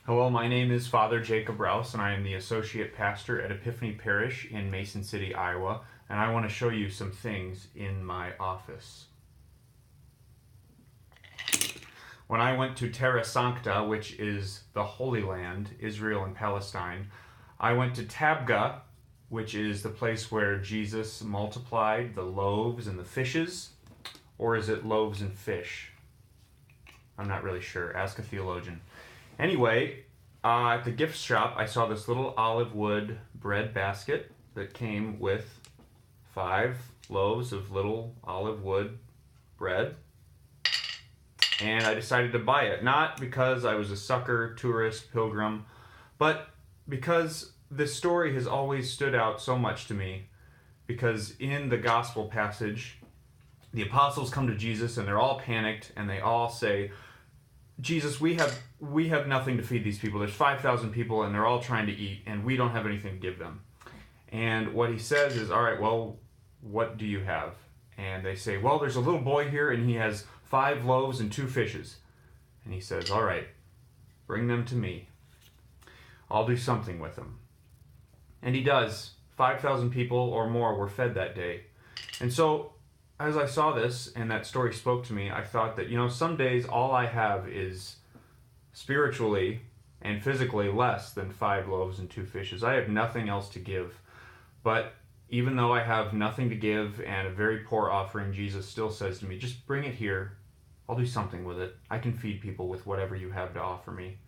Hello, my name is Father Jacob Rouse, and I am the Associate Pastor at Epiphany Parish in Mason City, Iowa, and I want to show you some things in my office. When I went to Terra Sancta, which is the Holy Land, Israel and Palestine, I went to Tabgha, which is the place where Jesus multiplied the loaves and the fishes, or is it loaves and fish? I'm not really sure. Ask a theologian. Anyway, at the gift shop, I saw this little olive wood bread basket that came with 5 loaves of little olive wood bread. And I decided to buy it, not because I was a sucker, tourist, pilgrim, but because this story has always stood out so much to me. Because in the gospel passage, the apostles come to Jesus and they're all panicked and they all say, Jesus, we have nothing to feed these people. There's 5,000 people and they're all trying to eat and we don't have anything to give them. And what he says is, all right, well, what do you have? And they say, well, there's a little boy here and he has 5 loaves and 2 fishes. And he says, all right, bring them to me. I'll do something with them. And he does. 5,000 people or more were fed that day. And so as I saw this and that story spoke to me, I thought that, some days all I have is spiritually and physically less than 5 loaves and 2 fishes. I have nothing else to give. But even though I have nothing to give and a very poor offering, Jesus still says to me, just bring it here. I'll do something with it. I can feed people with whatever you have to offer me.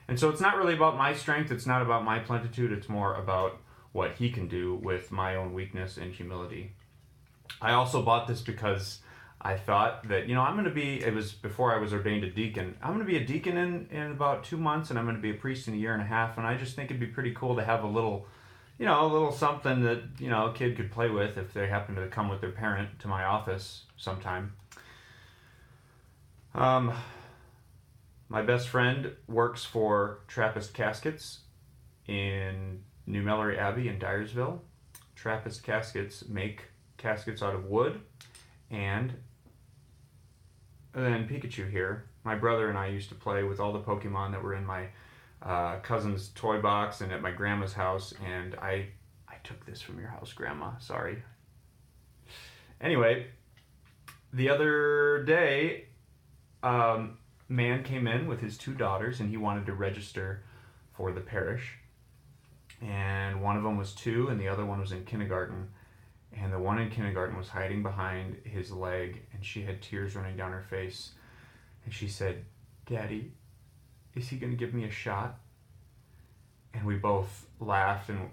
And so it's not really about my strength. It's not about my plenitude. It's more about what he can do with my own weakness and humility. I also bought this because I thought that, it was before I was ordained a deacon. I'm going to be a deacon in about 2 months, and I'm going to be a priest in a year and a half. And I just think it'd be pretty cool to have a little something that, a kid could play with if they happen to come with their parent to my office sometime. My best friend works for Trappist Caskets in New Mellery Abbey in Dyersville. Trappist Caskets make caskets out of wood, and then Pikachu here. My brother and I used to play with all the Pokemon that were in my cousin's toy box and at my grandma's house, and I took this from your house, Grandma. Sorry. Anyway, the other day, man came in with his 2 daughters, and he wanted to register for the parish. And one of them was 2, and the other one was in kindergarten. And the one in kindergarten was hiding behind his leg, and she had tears running down her face. And she said, Daddy, is he going to give me a shot? And we both laughed and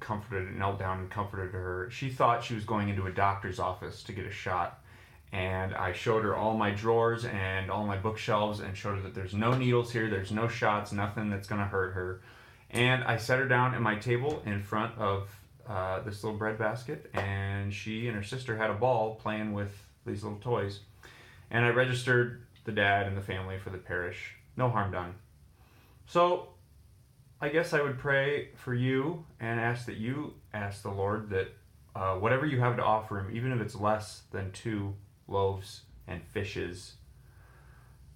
knelt down and comforted her. She thought she was going into a doctor's office to get a shot. And I showed her all my drawers and all my bookshelves and showed her that there's no needles here, there's no shots, nothing that's going to hurt her. And I set her down at my table in front of this little bread basket, and she and her sister had a ball playing with these little toys. And I registered the dad and the family for the parish. No harm done. So I guess I would pray for you and ask that you ask the Lord that whatever you have to offer him, even if it's less than 2 loaves and fishes,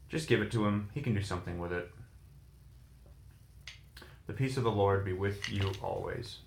just give it to him. He can do something with it. The peace of the Lord be with you always.